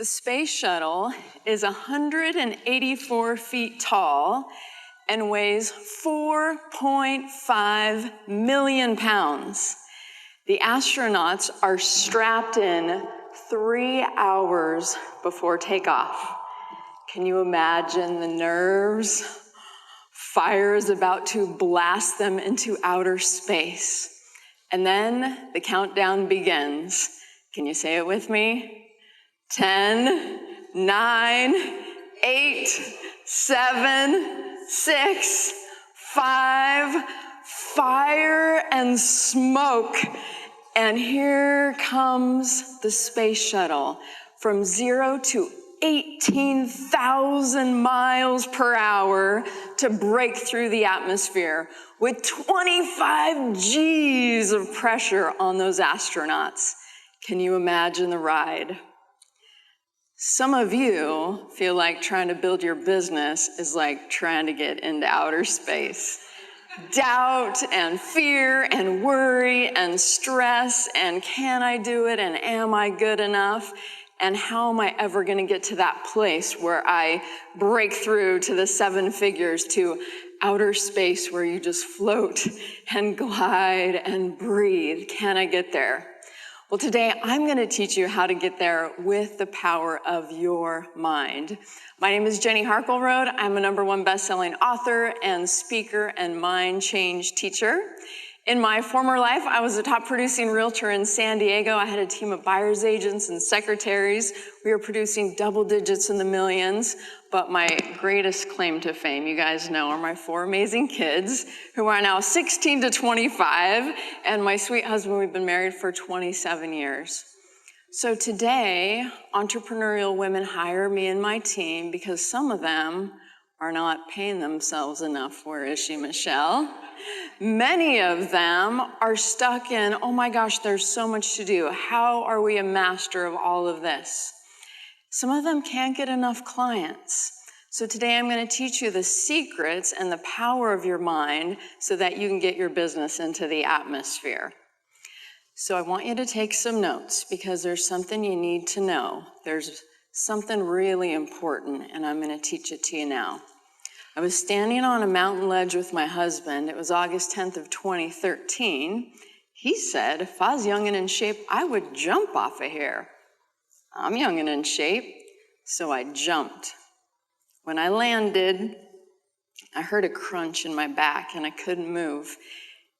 The space shuttle is 184 feet tall and weighs 4.5 million pounds. The astronauts are strapped in 3 hours before takeoff. Can you imagine the nerves? Fire is about to blast them into outer space. And then the countdown begins. Can you say it with me? 10, 9, 8, 7, 6, 5, fire and smoke. And here comes the space shuttle from 0 to 18,000 miles per hour to break through the atmosphere with 25 G's of pressure on those astronauts. Can you imagine the ride? Some of you feel like trying to build your business is like trying to get into outer space. Doubt and fear and worry and stress and can I do it and am I good enough? And how am I ever going to get to that place where I break through to the 7 figures, to outer space where you just float and glide and breathe? Can I get there? Well, today I'm going to teach you how to get there with the power of your mind. My name is Jenny Harkleroad. I'm a #1 best-selling author and speaker and mind change teacher. In my former life, I was a top producing realtor in San Diego. I had a team of buyer's agents and secretaries. We were producing double digits in the millions. But my greatest claim to fame, you guys know, are my 4 amazing kids, who are now 16 to 25, and my sweet husband. We've been married for 27 years. So today, entrepreneurial women hire me and my team because some of them are not paying themselves enough. Where is she, Michelle? Many of them are stuck in, oh my gosh, there's so much to do. How are we a master of all of this? Some of them can't get enough clients. So today I'm going to teach you the secrets and the power of your mind so that you can get your business into the atmosphere. So I want you to take some notes because there's something you need to know. There's something really important, and I'm going to teach it to you now. I was standing on a mountain ledge with my husband. It was August 10th of 2013. He said, if I was young and in shape, I would jump off of here. I'm young and in shape, so I jumped. When I landed, I heard a crunch in my back and I couldn't move.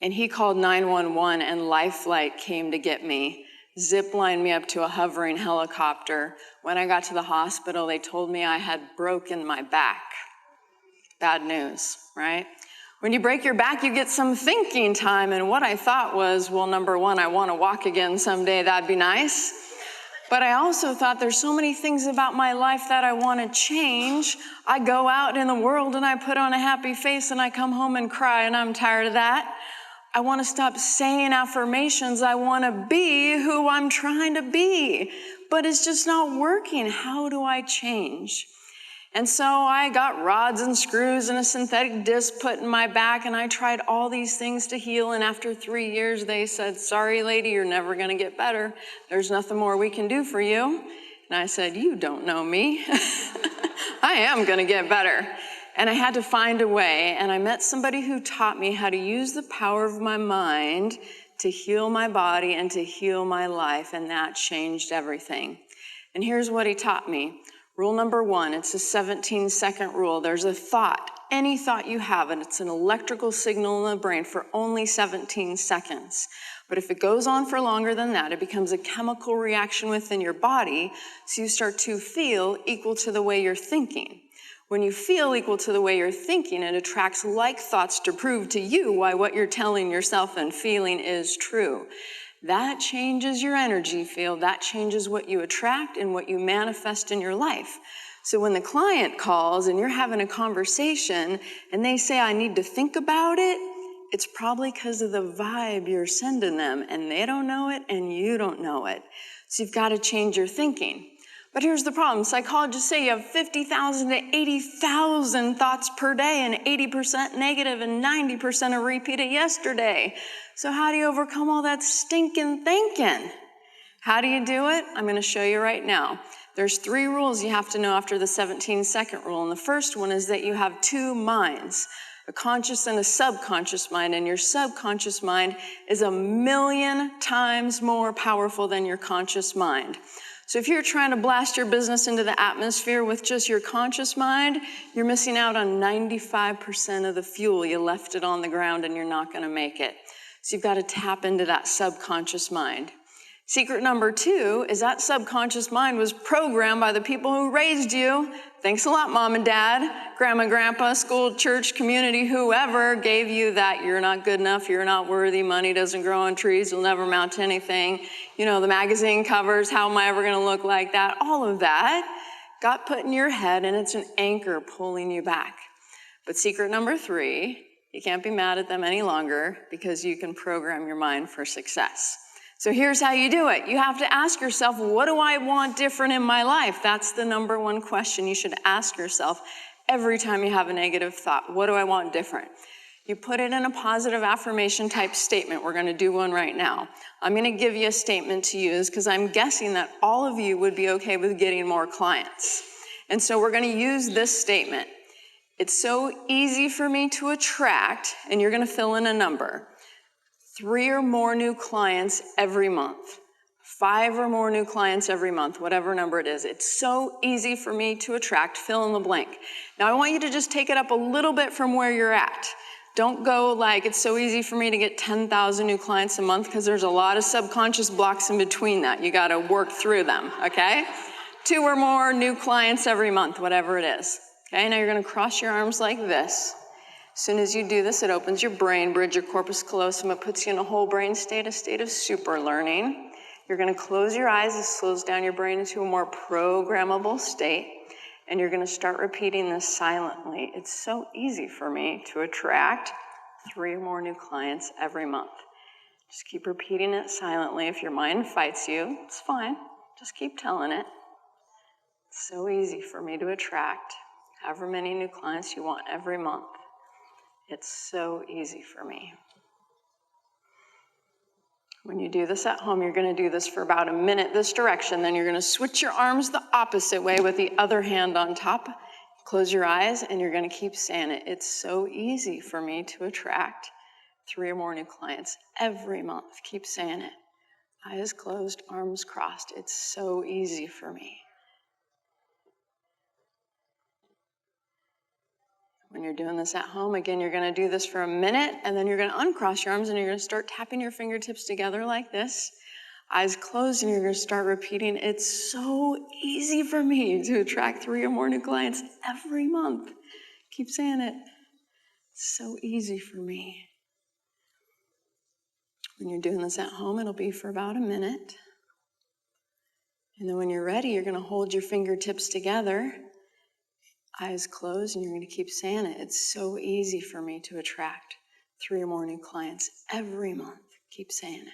And he called 911 and Life Flight came to get me, zip-lined me up to a hovering helicopter. When I got to the hospital, they told me I had broken my back. Bad news, right? When you break your back, you get some thinking time. And what I thought was, well, #1, I want to walk again someday. That'd be nice. But I also thought there's so many things about my life that I want to change. I go out in the world and I put on a happy face and I come home and cry, and I'm tired of that. I want to stop saying affirmations. I want to be who I'm trying to be. But it's just not working. How do I change? And so I got rods and screws and a synthetic disc put in my back, and I tried all these things to heal. And after 3 years, they said, sorry, lady, you're never going to get better. There's nothing more we can do for you. And I said, you don't know me. I am going to get better. And I had to find a way. And I met somebody who taught me how to use the power of my mind to heal my body and to heal my life. And that changed everything. And here's what he taught me. Rule #1, it's a 17-second rule. There's a thought, any thought you have, and it's an electrical signal in the brain for only 17 seconds. But if it goes on for longer than that, it becomes a chemical reaction within your body, so you start to feel equal to the way you're thinking. When you feel equal to the way you're thinking, it attracts like thoughts to prove to you why what you're telling yourself and feeling is true. That changes your energy field. That changes what you attract and what you manifest in your life. So when the client calls and you're having a conversation and they say, I need to think about it, it's probably because of the vibe you're sending them, and they don't know it and you don't know it. So you've got to change your thinking. But here's the problem. Psychologists say you have 50,000 to 80,000 thoughts per day, and 80% negative and 90% a repeat of yesterday. So how do you overcome all that stinking thinking? How do you do it? I'm going to show you right now. There's 3 rules you have to know after the 17-second rule, and the first one is that you have 2 minds, a conscious and a subconscious mind, and your subconscious mind is 1,000,000 times more powerful than your conscious mind. So if you're trying to blast your business into the atmosphere with just your conscious mind, you're missing out on 95% of the fuel. You left it on the ground and you're not gonna make it. So you've got to tap into that subconscious mind. Secret number 2 is that subconscious mind was programmed by the people who raised you. Thanks a lot, mom and dad, grandma, grandpa, school, church, community, whoever gave you that you're not good enough, you're not worthy, money doesn't grow on trees, you'll never amount to anything. You know, the magazine covers, how am I ever gonna look like that? All of that got put in your head and it's an anchor pulling you back. But secret number 3, you can't be mad at them any longer because you can program your mind for success. So here's how you do it. You have to ask yourself, what do I want different in my life? That's the number 1 question you should ask yourself every time you have a negative thought. What do I want different? You put it in a positive affirmation type statement. We're gonna do one right now. I'm gonna give you a statement to use because I'm guessing that all of you would be okay with getting more clients. And so we're gonna use this statement. It's so easy for me to attract, and you're gonna fill in a number. 3 or more new clients every month. 5 or more new clients every month, whatever number it is. It's so easy for me to attract, fill in the blank. Now I want you to just take it up a little bit from where you're at. Don't go like, it's so easy for me to get 10,000 new clients a month, because there's a lot of subconscious blocks in between that. You gotta work through them, okay? 2 or more new clients every month, whatever it is. Okay, now you're gonna cross your arms like this. As soon as you do this, it opens your brain bridge, your corpus callosum. It puts you in a whole brain state, a state of super learning. You're gonna close your eyes. This slows down your brain into a more programmable state. And you're gonna start repeating this silently. It's so easy for me to attract 3 or more new clients every month. Just keep repeating it silently. If your mind fights you, it's fine. Just keep telling it. It's so easy for me to attract however many new clients you want every month. It's so easy for me. When you do this at home, you're gonna do this for about a minute this direction, then you're gonna switch your arms the opposite way with the other hand on top. Close your eyes and you're gonna keep saying it. It's so easy for me to attract 3 or more new clients every month. Keep saying it. Eyes closed, arms crossed. It's so easy for me. When you're doing this at home, again, you're gonna do this for a minute, and then you're gonna uncross your arms and you're gonna start tapping your fingertips together like this. Eyes closed, and you're gonna start repeating, it's so easy for me to attract 3 or more new clients every month. Keep saying it. It's so easy for me. When you're doing this at home, it'll be for about a minute. And then when you're ready, you're gonna hold your fingertips together, eyes closed, and you're going to keep saying it. It's so easy for me to attract 3 or more new clients every month. Keep saying it.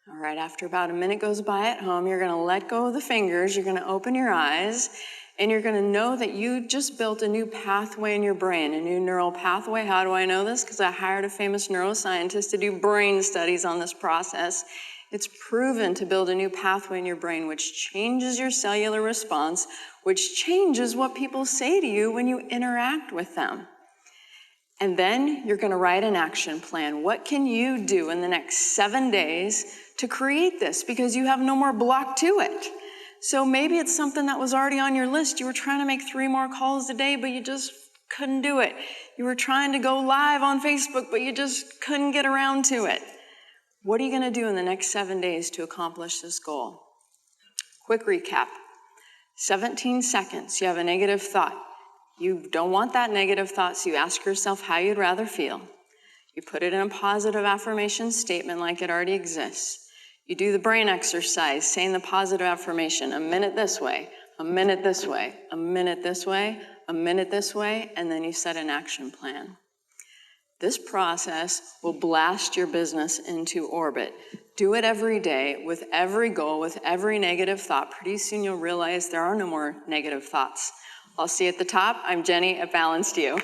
All right, after about a minute goes by at home, you're going to let go of the fingers, you're going to open your eyes, and you're going to know that you just built a new pathway in your brain, a new neural pathway. How do I know this? Because I hired a famous neuroscientist to do brain studies on this process. It's proven to build a new pathway in your brain, which changes your cellular response, which changes what people say to you when you interact with them. And then you're going to write an action plan. What can you do in the next 7 days to create this? Because you have no more block to it. So maybe it's something that was already on your list. You were trying to make 3 more calls a day, but you just couldn't do it. You were trying to go live on Facebook, but you just couldn't get around to it. What are you going to do in the next 7 days to accomplish this goal? Quick recap. 17 seconds, you have a negative thought. You don't want that negative thought, so you ask yourself how you'd rather feel. You put it in a positive affirmation statement like it already exists. You do the brain exercise, saying the positive affirmation, a minute this way, a minute this way, a minute this way, a minute this way, and then you set an action plan. This process will blast your business into orbit. Do it every day with every goal, with every negative thought. Pretty soon you'll realize there are no more negative thoughts. I'll see you at the top. I'm Jenny at Balanced You.